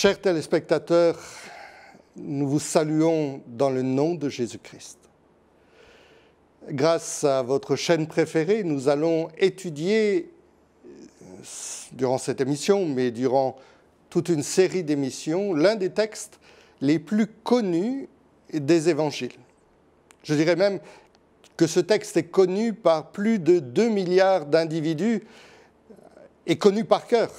Chers téléspectateurs, nous vous saluons dans le nom de Jésus-Christ. Grâce à votre chaîne préférée, nous allons étudier, durant cette émission, mais durant toute une série d'émissions, l'un des textes les plus connus des évangiles. Je dirais même que ce texte est connu par plus de 2 milliards d'individus et connu par cœur.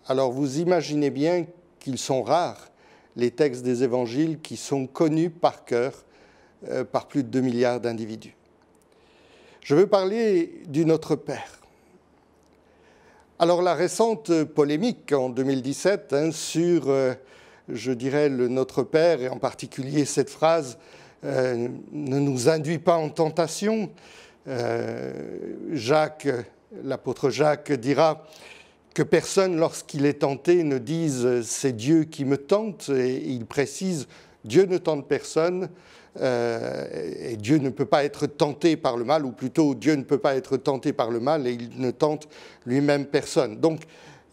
Alors vous imaginez bien qu'ils sont rares, les textes des évangiles qui sont connus par cœur par plus de 2 milliards d'individus. Je veux parler du Notre Père. Alors la récente polémique en 2017 sur, je dirais, le Notre Père, et en particulier cette phrase « ne nous induis pas en tentation », l'apôtre Jacques dira que personne, lorsqu'il est tenté, ne dise « c'est Dieu qui me tente », et il précise « Dieu ne tente personne ». Et Dieu ne peut pas être tenté par le mal, ou plutôt Dieu ne peut pas être tenté par le mal et il ne tente lui-même personne. Donc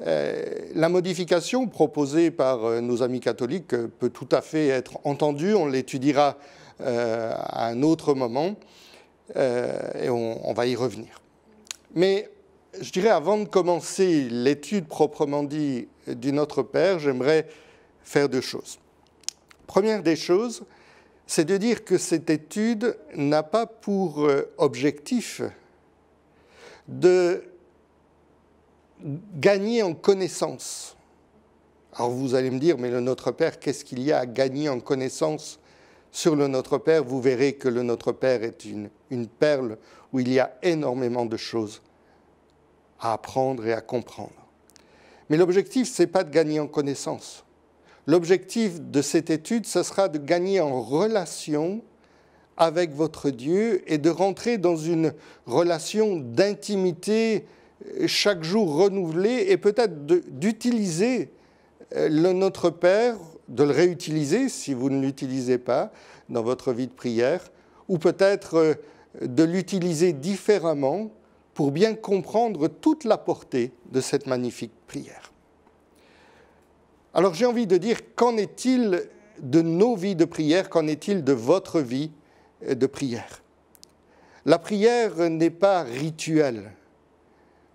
la modification proposée par nos amis catholiques peut tout à fait être entendue, on l'étudiera à un autre moment et on va y revenir. Mais je dirais, avant de commencer l'étude proprement dit du Notre Père, j'aimerais faire 2 choses. Première des choses, c'est de dire que cette étude n'a pas pour objectif de gagner en connaissance. Alors vous allez me dire, mais le Notre Père, qu'est-ce qu'il y a à gagner en connaissance sur le Notre Père? Vous verrez que le Notre Père est une perle où il y a énormément de choses à apprendre et à comprendre. Mais l'objectif, ce n'est pas de gagner en connaissance. L'objectif de cette étude, ce sera de gagner en relation avec votre Dieu et de rentrer dans une relation d'intimité chaque jour renouvelée et peut-être d'utiliser le Notre Père, de le réutiliser si vous ne l'utilisez pas dans votre vie de prière, ou peut-être de l'utiliser différemment pour bien comprendre toute la portée de cette magnifique prière. Alors j'ai envie de dire, qu'en est-il de nos vies de prière? Qu'en est-il de votre vie de prière? La prière n'est pas rituelle.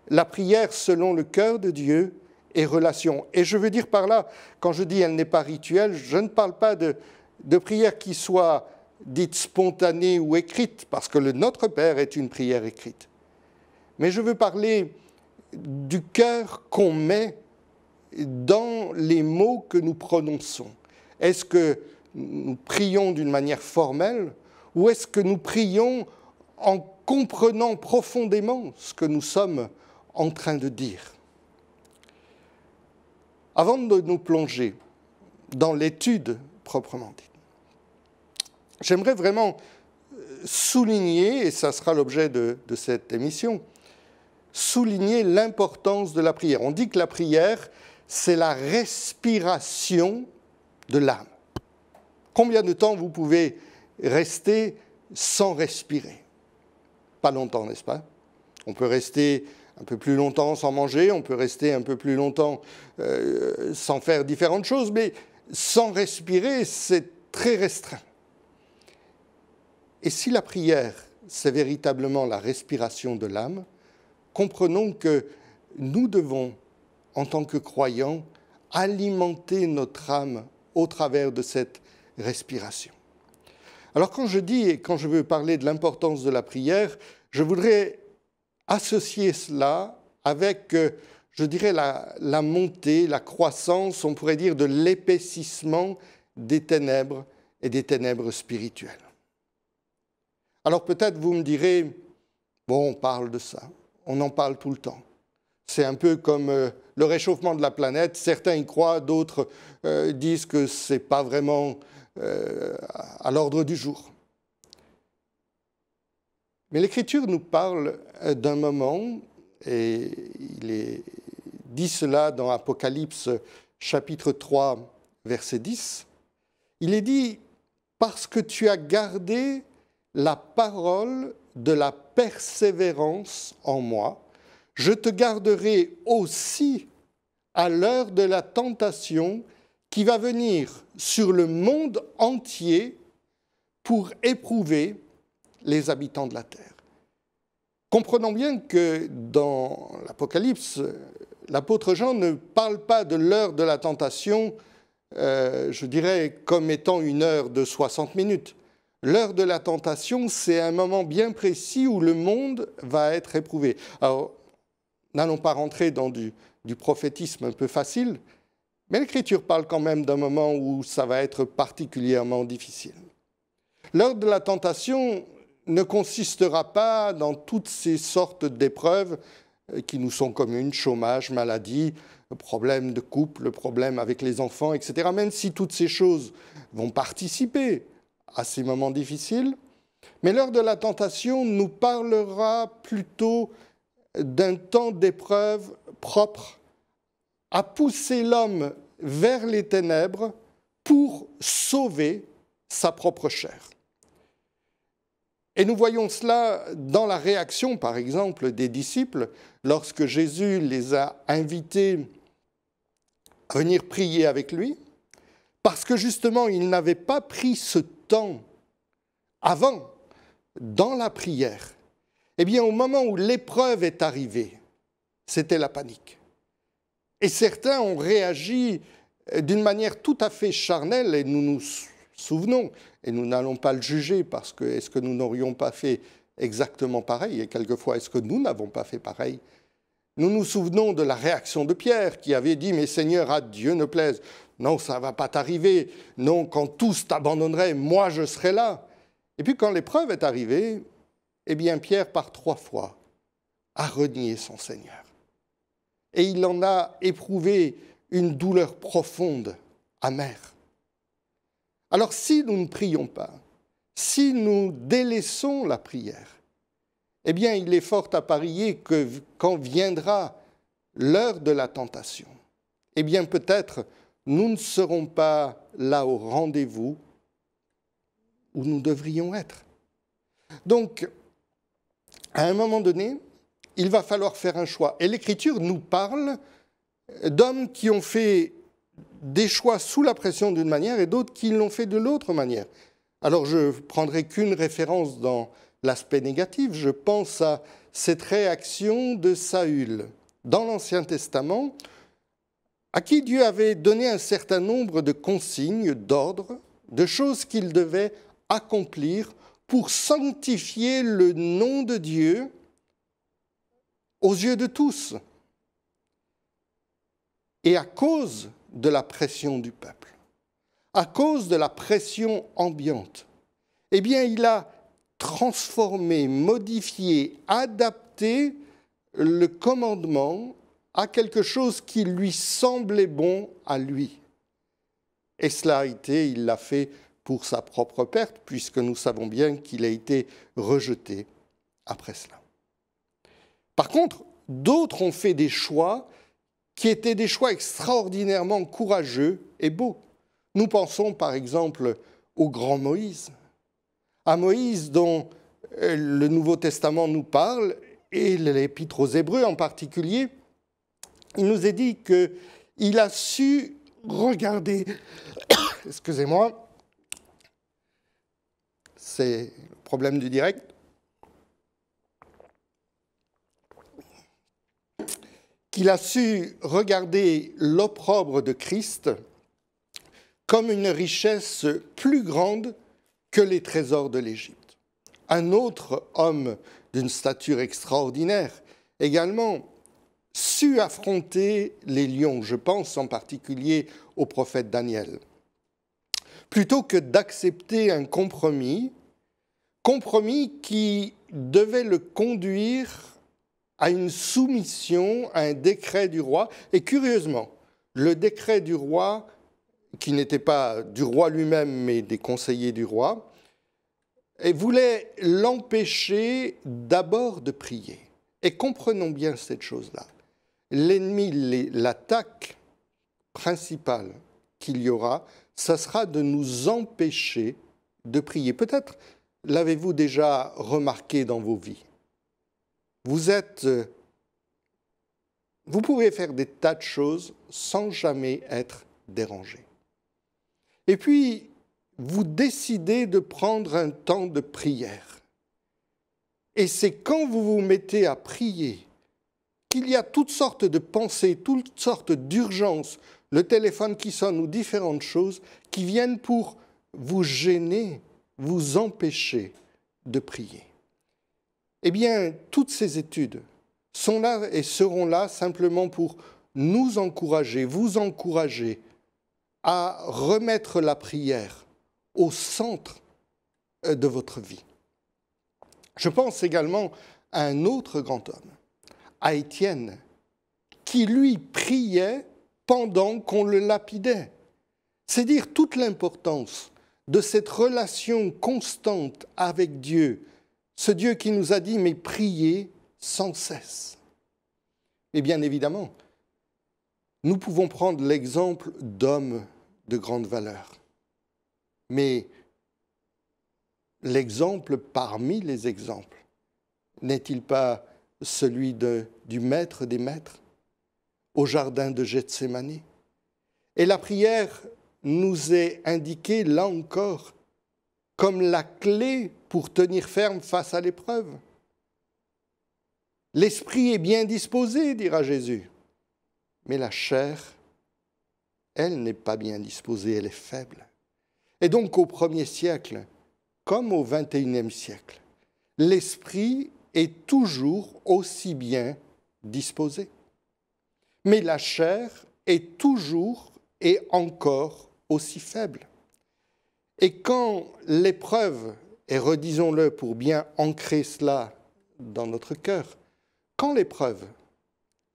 La prière, selon le cœur de Dieu, est relation. Et je veux dire par là, quand je dis elle n'est pas rituelle, je ne parle pas de prière qui soit dite spontanée ou écrite, parce que le Notre Père est une prière écrite. Mais je veux parler du cœur qu'on met dans les mots que nous prononçons. Est-ce que nous prions d'une manière formelle ou est-ce que nous prions en comprenant profondément ce que nous sommes en train de dire? Avant de nous plonger dans l'étude proprement dite, j'aimerais vraiment souligner, et ça sera l'objet de cette émission, souligner l'importance de la prière. On dit que la prière, c'est la respiration de l'âme. Combien de temps vous pouvez rester sans respirer? Pas longtemps, n'est-ce pas? On peut rester un peu plus longtemps sans manger, on peut rester un peu plus longtemps sans faire différentes choses, mais sans respirer, c'est très restreint. Et si la prière, c'est véritablement la respiration de l'âme, comprenons que nous devons, en tant que croyants, alimenter notre âme au travers de cette respiration. Alors quand je dis et quand je veux parler de l'importance de la prière, je voudrais associer cela avec, je dirais, la montée, la croissance, on pourrait dire, de l'épaississement des ténèbres et des ténèbres spirituelles. Alors peut-être vous me direz, bon, on parle de ça, on en parle tout le temps. C'est un peu comme le réchauffement de la planète. Certains y croient, d'autres disent que ce n'est pas vraiment à l'ordre du jour. Mais l'Écriture nous parle d'un moment, et il est dit cela dans Apocalypse chapitre 3, verset 10. Il est dit « Parce que tu as gardé la parole de la persévérance en moi, je te garderai aussi à l'heure de la tentation qui va venir sur le monde entier pour éprouver les habitants de la terre. Comprenons bien que dans l'Apocalypse, l'apôtre Jean ne parle pas de l'heure de la tentation, je dirais, comme étant une heure de 60 minutes. L'heure de la tentation, c'est un moment bien précis où le monde va être éprouvé. Alors, n'allons pas rentrer dans du prophétisme un peu facile, mais l'Écriture parle quand même d'un moment où ça va être particulièrement difficile. L'heure de la tentation ne consistera pas dans toutes ces sortes d'épreuves qui nous sont communes, chômage, maladie, problèmes de couple, problèmes avec les enfants, etc. Même si toutes ces choses vont participer à ces moments difficiles, mais l'heure de la tentation nous parlera plutôt d'un temps d'épreuve propre à pousser l'homme vers les ténèbres pour sauver sa propre chair. Et nous voyons cela dans la réaction, par exemple, des disciples, lorsque Jésus les a invités à venir prier avec lui, parce que justement, ils n'avaient pas pris ce temps avant, dans la prière. Eh bien, au moment où l'épreuve est arrivée, c'était la panique. Et certains ont réagi d'une manière tout à fait charnelle, et nous nous souvenons, et nous n'allons pas le juger, parce que est-ce que nous n'aurions pas fait exactement pareil, et quelquefois est-ce que nous n'avons pas fait pareil? Nous nous souvenons de la réaction de Pierre, qui avait dit « Mais Seigneur, à Dieu ne plaise, non, ça ne va pas t'arriver, non, quand tous t'abandonneraient, moi je serai là. » Et puis quand l'épreuve est arrivée, eh bien Pierre, par 3 fois, a renié son Seigneur. Et il en a éprouvé une douleur profonde, amère. Alors si nous ne prions pas, si nous délaissons la prière, eh bien il est fort à parier que quand viendra l'heure de la tentation, eh bien peut-être nous ne serons pas là au rendez-vous où nous devrions être. Donc, à un moment donné, il va falloir faire un choix. Et l'Écriture nous parle d'hommes qui ont fait des choix sous la pression d'une manière et d'autres qui l'ont fait de l'autre manière. Alors je ne prendrai qu'une référence dans l'aspect négatif. Je pense à cette réaction de Saül dans l'Ancien Testament, à qui Dieu avait donné un certain nombre de consignes, d'ordres, de choses qu'il devait accomplir pour sanctifier le nom de Dieu aux yeux de tous. Et à cause de la pression du peuple, à cause de la pression ambiante, eh bien, il a transformé, modifié, adapté le commandement à quelque chose qui lui semblait bon à lui. Et cela a été, il l'a fait pour sa propre perte, puisque nous savons bien qu'il a été rejeté après cela. Par contre, d'autres ont fait des choix qui étaient des choix extraordinairement courageux et beaux. Nous pensons par exemple au grand Moïse, à Moïse dont le Nouveau Testament nous parle, et l'Épître aux Hébreux en particulier. Il nous est dit qu'il a su regarder, excusez-moi, c'est le problème du direct, qu'il a su regarder l'opprobre de Christ comme une richesse plus grande que les trésors de l'Égypte. Un autre homme d'une stature extraordinaire, également, sut affronter les lions, je pense en particulier au prophète Daniel. Plutôt que d'accepter un compromis qui devait le conduire à une soumission à un décret du roi. Et curieusement, le décret du roi, qui n'était pas du roi lui-même, mais des conseillers du roi, voulait l'empêcher d'abord de prier. Et comprenons bien cette chose-là. L'ennemi, l'attaque principale qu'il y aura, ça sera de nous empêcher de prier. Peut-être l'avez-vous déjà remarqué dans vos vies. Vous pouvez faire des tas de choses sans jamais être dérangé. Et puis, vous décidez de prendre un temps de prière. Et c'est quand vous vous mettez à prier qu'il y a toutes sortes de pensées, toutes sortes d'urgences, le téléphone qui sonne ou différentes choses qui viennent pour vous gêner, vous empêcher de prier. Eh bien, toutes ces études sont là et seront là simplement pour nous encourager, vous encourager à remettre la prière au centre de votre vie. Je pense également à un autre grand homme, à Étienne, qui lui priait pendant qu'on le lapidait. C'est dire toute l'importance de cette relation constante avec Dieu, ce Dieu qui nous a dit « mais priez sans cesse ». Et bien évidemment, nous pouvons prendre l'exemple d'hommes de grande valeur. Mais l'exemple parmi les exemples, n'est-il pas celui du maître des maîtres au jardin de Gethsémani? Et la prière nous est indiquée, là encore, comme la clé pour tenir ferme face à l'épreuve. L'esprit est bien disposé, dira Jésus, mais la chair, elle n'est pas bien disposée, elle est faible. Et donc au 1er siècle, comme au 21e siècle, l'esprit est toujours aussi bien disposé. Mais la chair est toujours et encore aussi faible. Et quand l'épreuve, et redisons-le pour bien ancrer cela dans notre cœur, quand l'épreuve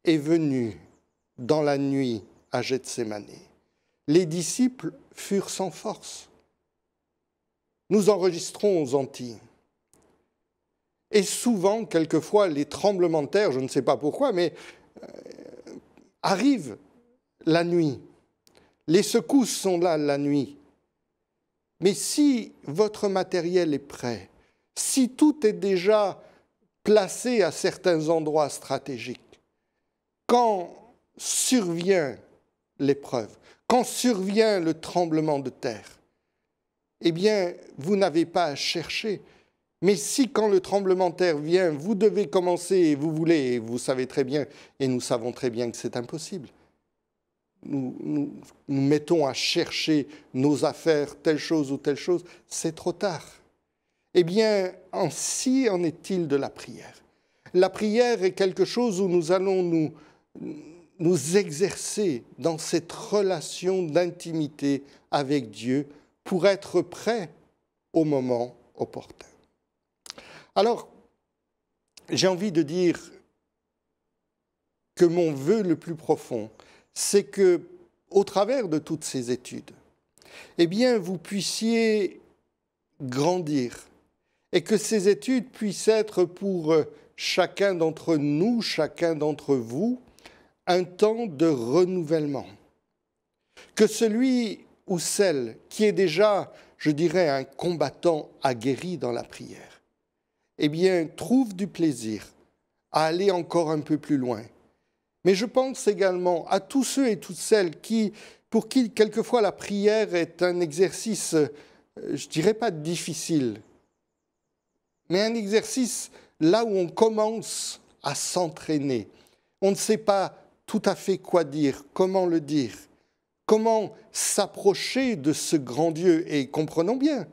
est venue dans la nuit à Gethsémani, les disciples furent sans force. Nous enregistrons aux Antilles. Et souvent, quelquefois, les tremblements de terre, je ne sais pas pourquoi, mais arrivent la nuit. Les secousses sont là la nuit. Mais si votre matériel est prêt, si tout est déjà placé à certains endroits stratégiques, quand survient l'épreuve, quand survient le tremblement de terre, eh bien, vous n'avez pas à chercher. Mais si, quand le tremblement de terre vient, vous devez commencer et vous voulez, et vous savez très bien, et nous savons très bien que c'est impossible, nous mettons à chercher nos affaires, telle chose ou telle chose, c'est trop tard. Eh bien, ainsi en est-il de la prière. La prière est quelque chose où nous allons nous exercer dans cette relation d'intimité avec Dieu pour être prêts au moment opportun. Alors, j'ai envie de dire que mon vœu le plus profond, c'est que, au travers de toutes ces études, eh bien, vous puissiez grandir et que ces études puissent être pour chacun d'entre nous, chacun d'entre vous, un temps de renouvellement. Que celui ou celle qui est déjà, je dirais, un combattant aguerri dans la prière, eh bien, trouve du plaisir à aller encore un peu plus loin. Mais je pense également à tous ceux et toutes celles pour qui, quelquefois, la prière est un exercice, je ne dirais pas difficile, mais un exercice là où on commence à s'entraîner. On ne sait pas tout à fait quoi dire, comment le dire, comment s'approcher de ce grand Dieu. Et comprenons bien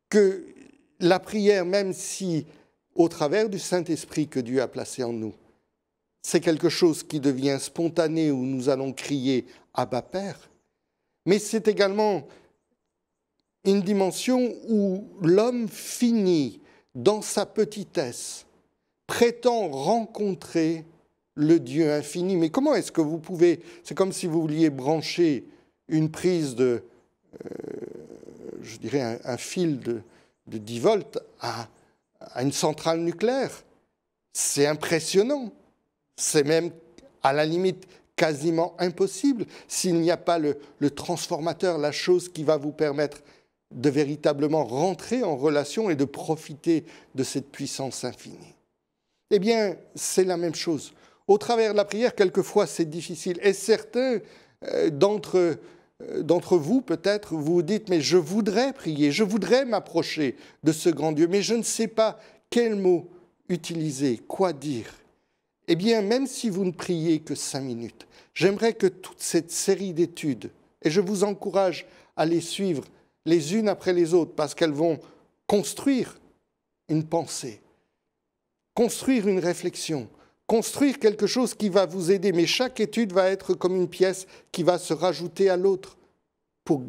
que la prière, même si au travers du Saint-Esprit que Dieu a placé en nous, c'est quelque chose qui devient spontané où nous allons crier « Abba Père », mais c'est également une dimension où l'homme finit dans sa petitesse, prétend rencontrer le Dieu infini. Mais comment est-ce que vous pouvez... C'est comme si vous vouliez brancher une prise de, je dirais, un fil de 10 volts à une centrale nucléaire. C'est impressionnant. C'est même, à la limite, quasiment impossible s'il n'y a pas le transformateur, la chose qui va vous permettre de véritablement rentrer en relation et de profiter de cette puissance infinie. Eh bien, c'est la même chose. Au travers de la prière, quelquefois, c'est difficile. Et certains d'entre d'entre vous, peut-être, vous vous dites, mais je voudrais prier, je voudrais m'approcher de ce grand Dieu, mais je ne sais pas quel mot utiliser, quoi dire. Eh bien, même si vous ne priez que 5 minutes, j'aimerais que toute cette série d'études, et je vous encourage à les suivre les unes après les autres, parce qu'elles vont construire une pensée, construire une réflexion, construire quelque chose qui va vous aider. Mais chaque étude va être comme une pièce qui va se rajouter à l'autre pour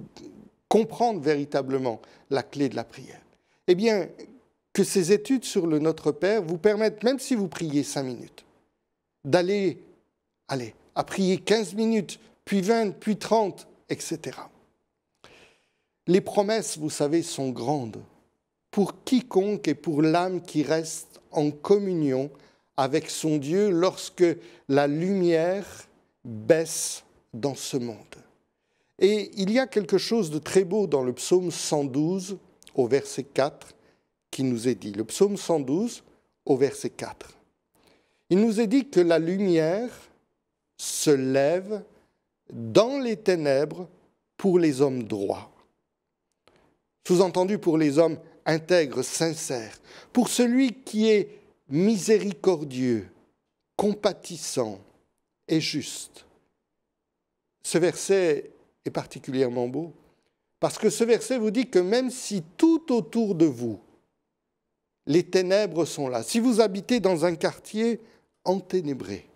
comprendre véritablement la clé de la prière. Eh bien, que ces études sur le Notre Père vous permettent, même si vous priez 5 minutes, d'aller à prier 15 minutes, puis 20, puis 30, etc. Les promesses, vous savez, sont grandes pour quiconque et pour l'âme qui reste en communion avec son Dieu lorsque la lumière baisse dans ce monde. Et il y a quelque chose de très beau dans le psaume 112 au verset 4 qui nous est dit. Le psaume 112 au verset 4. Il nous est dit que la lumière se lève dans les ténèbres pour les hommes droits. Sous-entendu pour les hommes intègres, sincères, pour celui qui est miséricordieux, compatissant et juste. Ce verset est particulièrement beau, parce que ce verset vous dit que même si tout autour de vous, les ténèbres sont là, si vous habitez dans un quartier enténébré,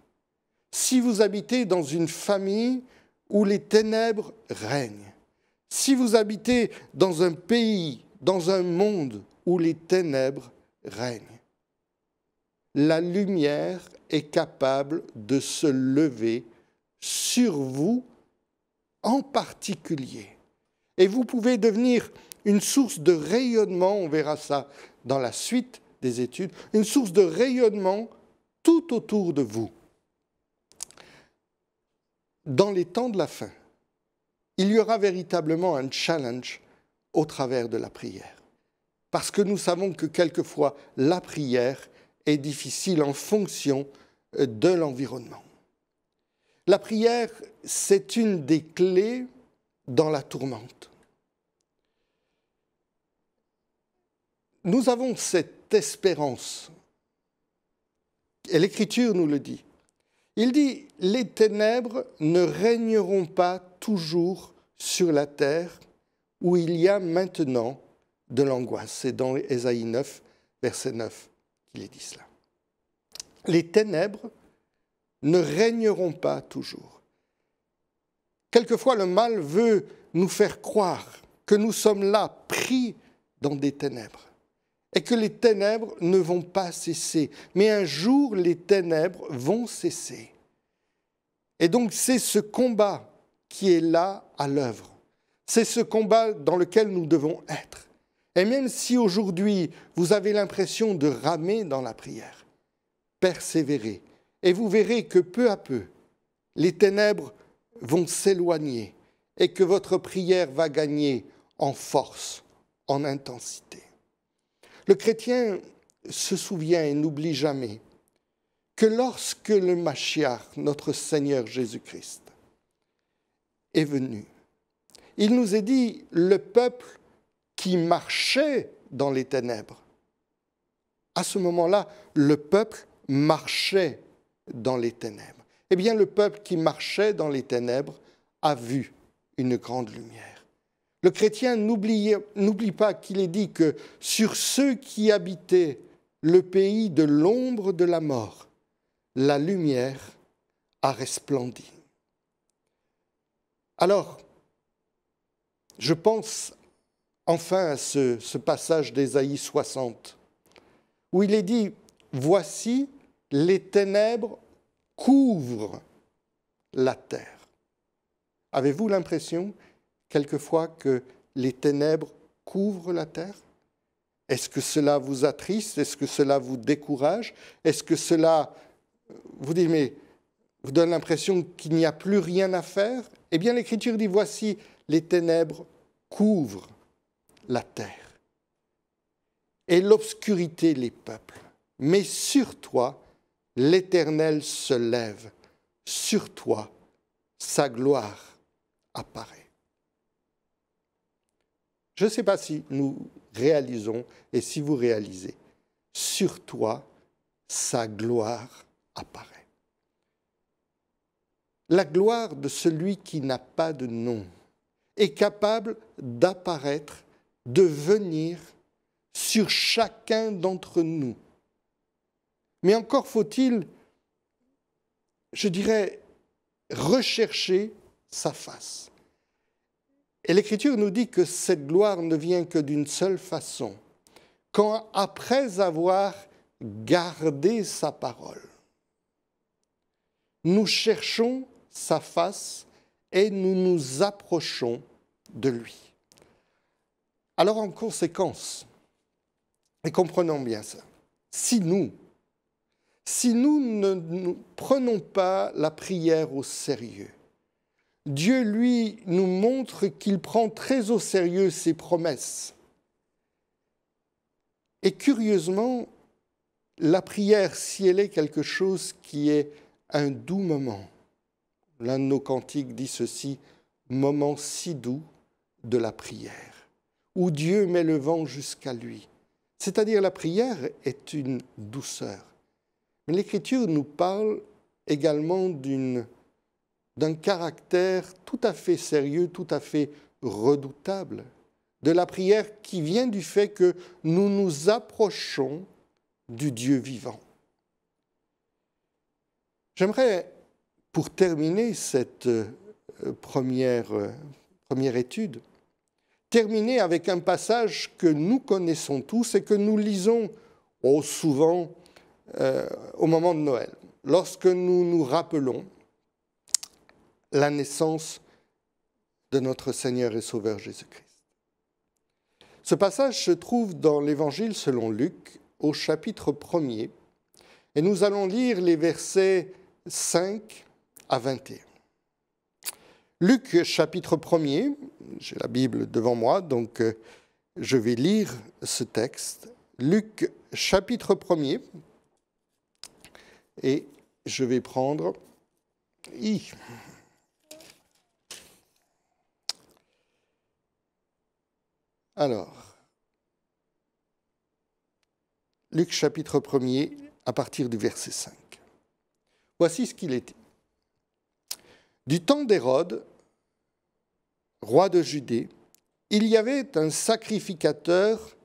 si vous habitez dans une famille où les ténèbres règnent, si vous habitez dans un pays, dans un monde où les ténèbres règnent, la lumière est capable de se lever sur vous en particulier. Et vous pouvez devenir une source de rayonnement, on verra ça dans la suite des études, une source de rayonnement tout autour de vous. Dans les temps de la fin, il y aura véritablement un challenge au travers de la prière. Parce que nous savons que quelquefois, la prière est difficile en fonction de l'environnement. La prière, c'est une des clés dans la tourmente. Nous avons cette espérance, et l'Écriture nous le dit. Il dit, les ténèbres ne régneront pas toujours sur la terre où il y a maintenant de l'angoisse. C'est dans Ésaïe 9, verset 9 qu'il est dit cela. Les ténèbres ne régneront pas toujours. Quelquefois, le mal veut nous faire croire que nous sommes là, pris dans des ténèbres, et que les ténèbres ne vont pas cesser. Mais un jour, les ténèbres vont cesser. Et donc, c'est ce combat qui est là à l'œuvre. C'est ce combat dans lequel nous devons être. Et même si aujourd'hui, vous avez l'impression de ramer dans la prière, persévérez. Et vous verrez que peu à peu, les ténèbres vont s'éloigner et que votre prière va gagner en force, en intensité. Le chrétien se souvient et n'oublie jamais que lorsque le Mashiach, notre Seigneur Jésus-Christ, est venu, il nous est dit, le peuple qui marchait dans les ténèbres. À ce moment-là, le peuple marchait dans les ténèbres. Eh bien, le peuple qui marchait dans les ténèbres a vu une grande lumière. Le chrétien n'oublie pas qu'il est dit que sur ceux qui habitaient le pays de l'ombre de la mort, la lumière a resplendi. Alors, je pense enfin à ce passage d'Ésaïe 60, où il est dit « Voici, les ténèbres couvrent la terre ». Avez-vous l'impression, quelquefois, que les ténèbres couvrent la terre? Est-ce que cela vous attriste? Est-ce que cela vous décourage? Est-ce que cela vous dit, mais vous donne l'impression qu'il n'y a plus rien à faire? Eh bien, l'Écriture dit, voici, les ténèbres couvrent la terre et l'obscurité les peuples. Mais sur toi, l'Éternel se lève, sur toi, sa gloire apparaît. Je ne sais pas si nous réalisons et si vous réalisez. Sur toi, sa gloire apparaît. La gloire de celui qui n'a pas de nom est capable d'apparaître, de venir sur chacun d'entre nous. Mais encore faut-il, je dirais, rechercher sa face. Et l'Écriture nous dit que cette gloire ne vient que d'une seule façon, quand après avoir gardé sa parole, nous cherchons sa face et nous nous approchons de lui. Alors en conséquence, et comprenons bien ça, si nous ne prenons pas la prière au sérieux, Dieu, lui, nous montre qu'il prend très au sérieux ses promesses. Et curieusement, la prière, si elle est quelque chose qui est un doux moment, l'un de nos cantiques dit ceci, « Moment si doux de la prière », où Dieu met le vent jusqu'à lui. C'est-à-dire la prière est une douceur. Mais l'Écriture nous parle également d'un caractère tout à fait sérieux, tout à fait redoutable, de la prière qui vient du fait que nous nous approchons du Dieu vivant. J'aimerais, pour terminer cette première étude, terminer avec un passage que nous connaissons tous et que nous lisons souvent au moment de Noël, lorsque nous nous rappelons la naissance de notre Seigneur et Sauveur Jésus-Christ. Ce passage se trouve dans l'Évangile selon Luc, au chapitre 1er, et nous allons lire les versets 5 à 21. Luc, chapitre 1er, j'ai la Bible devant moi, donc je vais lire ce texte. Luc, chapitre 1er, et je vais prendre... Alors, Luc chapitre 1er, à partir du verset 5. Voici ce qu'il est dit. Du temps d'Hérode, roi de Judée, il y avait un sacrificateur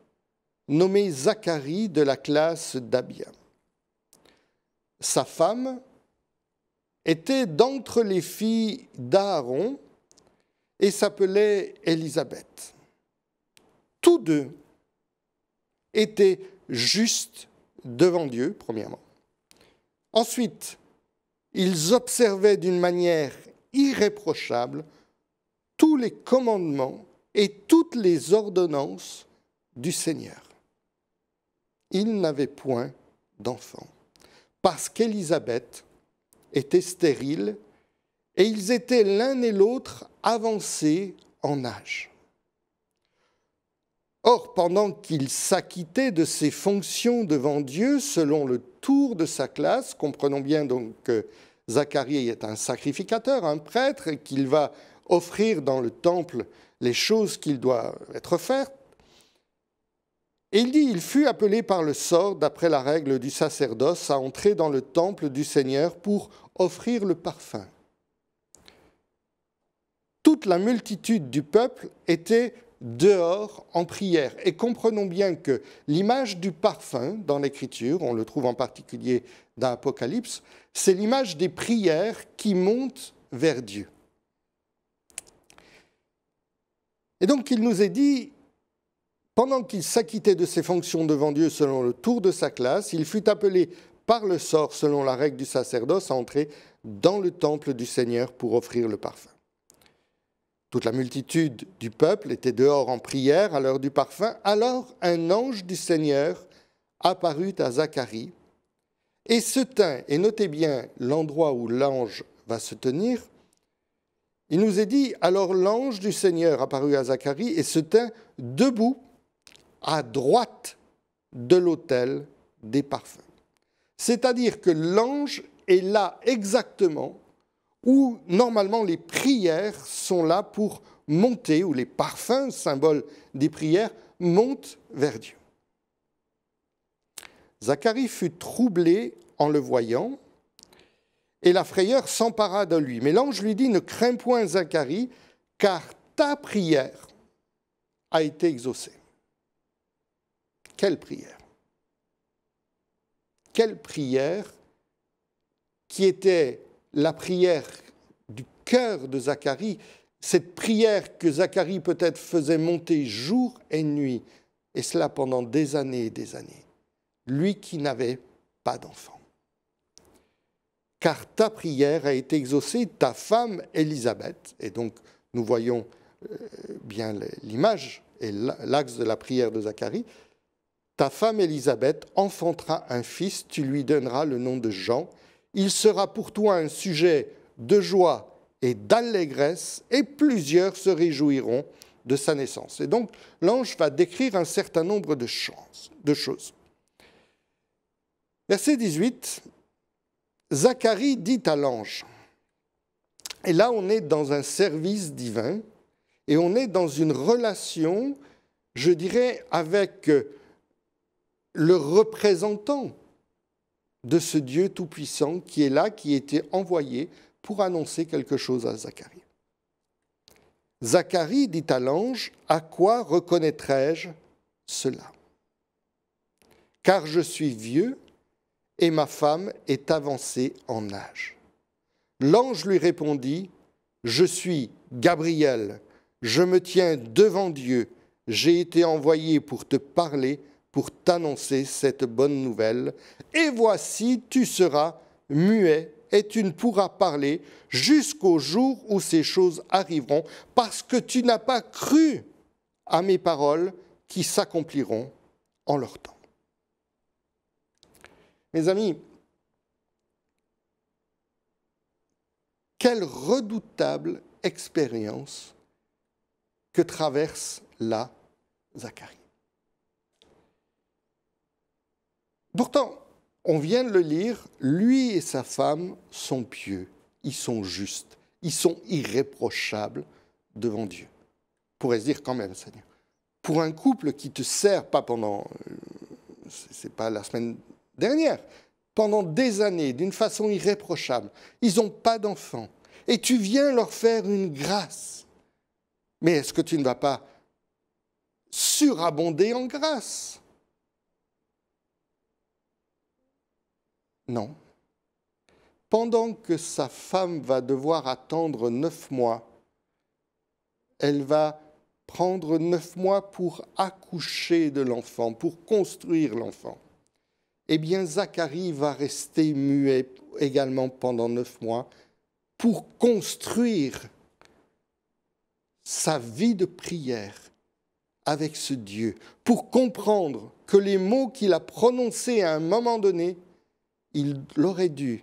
nommé Zacharie de la classe d'Abia. Sa femme était d'entre les filles d'Aaron et s'appelait Élisabeth. Tous deux étaient justes devant Dieu, premièrement. Ensuite, ils observaient d'une manière irréprochable tous les commandements et toutes les ordonnances du Seigneur. Ils n'avaient point d'enfants, parce qu'Élisabeth était stérile et ils étaient l'un et l'autre avancés en âge. Or, pendant qu'il s'acquittait de ses fonctions devant Dieu selon le tour de sa classe, comprenons bien donc que Zacharie est un sacrificateur, un prêtre, et qu'il va offrir dans le temple les choses qui doivent être faites, et il dit, il fut appelé par le sort, d'après la règle du sacerdoce, à entrer dans le temple du Seigneur pour offrir le parfum. Toute la multitude du peuple était dehors en prière. Et comprenons bien que l'image du parfum dans l'Écriture, on le trouve en particulier dans l'Apocalypse, c'est l'image des prières qui montent vers Dieu. Et donc il nous est dit, pendant qu'il s'acquittait de ses fonctions devant Dieu selon le tour de sa classe, il fut appelé par le sort, selon la règle du sacerdoce, à entrer dans le temple du Seigneur pour offrir le parfum. Toute la multitude du peuple était dehors en prière à l'heure du parfum. Alors un ange du Seigneur apparut à Zacharie et se tint, et notez bien l'endroit où l'ange va se tenir, il nous est dit, alors l'ange du Seigneur apparut à Zacharie et se tint debout à droite de l'autel des parfums. C'est-à-dire que l'ange est là exactement où normalement les prières sont là pour monter, ou les parfums, symbole des prières, montent vers Dieu. Zacharie fut troublé en le voyant, et la frayeur s'empara de lui. Mais l'ange lui dit, ne crains point Zacharie, car ta prière a été exaucée. Quelle prière? Quelle prière qui était la prière du cœur de Zacharie, cette prière que Zacharie peut-être faisait monter jour et nuit, et cela pendant des années et des années. Lui qui n'avait pas d'enfant. Car ta prière a été exaucée, ta femme Élisabeth, et donc nous voyons bien l'image et l'axe de la prière de Zacharie, ta femme Élisabeth enfantera un fils, tu lui donneras le nom de Jean. Il sera pour toi un sujet de joie et d'allégresse, et plusieurs se réjouiront de sa naissance. Et donc, l'ange va décrire un certain nombre de choses. Verset 18, Zacharie dit à l'ange, et là on est dans un service divin, et on est dans une relation, je dirais, avec le représentant de ce Dieu tout-puissant qui est là, qui était envoyé pour annoncer quelque chose à Zacharie. Zacharie dit à l'ange, « À quoi reconnaîtrai-je cela? Car je suis vieux et ma femme est avancée en âge. » L'ange lui répondit, « Je suis Gabriel, je me tiens devant Dieu, j'ai été envoyé pour te parler, pour t'annoncer cette bonne nouvelle. Et voici, tu seras muet et tu ne pourras parler jusqu'au jour où ces choses arriveront, parce que tu n'as pas cru à mes paroles qui s'accompliront en leur temps. » Mes amis, quelle redoutable expérience que traverse là Zacharie. Pourtant, on vient de le lire, lui et sa femme sont pieux, ils sont justes, ils sont irréprochables devant Dieu. On pourrait se dire quand même, Seigneur, pour un couple qui te sert, pas pendant, c'est pas la semaine dernière, pendant des années, d'une façon irréprochable, ils n'ont pas d'enfants, et tu viens leur faire une grâce. Mais est-ce que tu ne vas pas surabonder en grâce? Non. Pendant que sa femme va devoir attendre 9 mois, elle va prendre 9 mois pour accoucher de l'enfant, pour construire l'enfant. Eh bien, Zacharie va rester muet également pendant 9 mois pour construire sa vie de prière avec ce Dieu, pour comprendre que les mots qu'il a prononcés à un moment donné, il aurait dû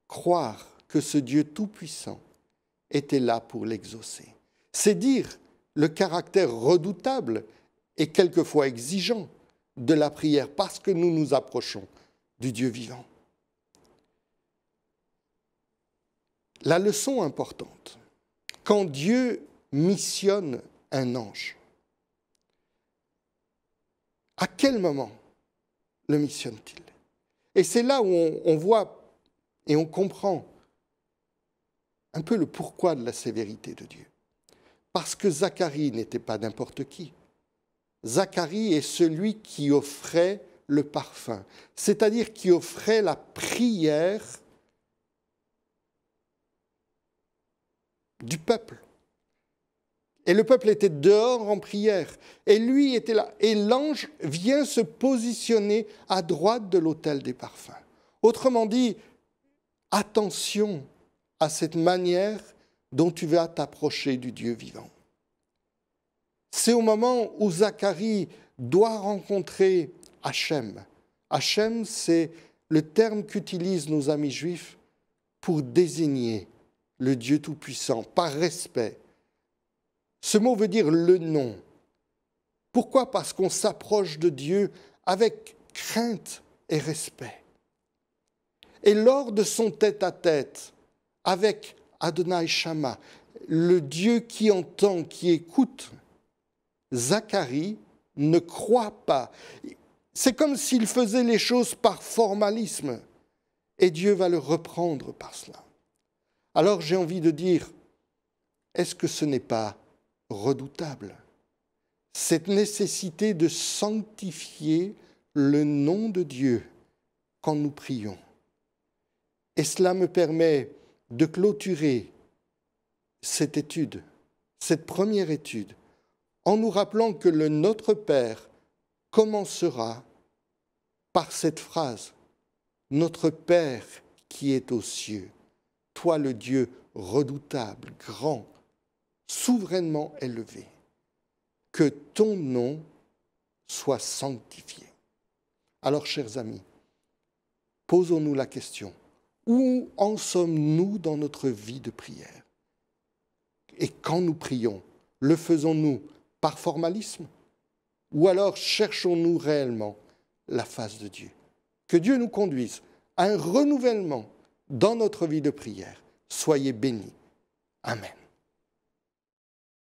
croire que ce Dieu tout-puissant était là pour l'exaucer. C'est dire le caractère redoutable et quelquefois exigeant de la prière parce que nous nous approchons du Dieu vivant. La leçon importante, quand Dieu missionne un ange, à quel moment le missionne-t-il? Et c'est là où on voit et on comprend un peu le pourquoi de la sévérité de Dieu. Parce que Zacharie n'était pas n'importe qui. Zacharie est celui qui offrait le parfum, c'est-à-dire qui offrait la prière du peuple. Et le peuple était dehors en prière. Et lui était là. Et l'ange vient se positionner à droite de l'autel des parfums. Autrement dit, attention à cette manière dont tu vas t'approcher du Dieu vivant. C'est au moment où Zacharie doit rencontrer Hachem. Hachem, c'est le terme qu'utilisent nos amis juifs pour désigner le Dieu Tout-Puissant, par respect. Ce mot veut dire le nom. Pourquoi? Parce qu'on s'approche de Dieu avec crainte et respect. Et lors de son tête-à-tête avec Adonai Shama, le Dieu qui entend, qui écoute. Zacharie ne croit pas. C'est comme s'il faisait les choses par formalisme, et Dieu va le reprendre par cela. Alors j'ai envie de dire, est-ce que ce n'est pas redoutable, cette nécessité de sanctifier le nom de Dieu quand nous prions? Et cela me permet de clôturer cette étude, cette première étude, en nous rappelant que le Notre Père commencera par cette phrase: Notre Père qui est aux cieux, toi le Dieu redoutable, grand, souverainement élevé, que ton nom soit sanctifié. Alors, chers amis, posons-nous la question, où en sommes-nous dans notre vie de prière? Et quand nous prions, le faisons-nous par formalisme? Ou alors cherchons-nous réellement la face de Dieu? Que Dieu nous conduise à un renouvellement dans notre vie de prière. Soyez bénis. Amen.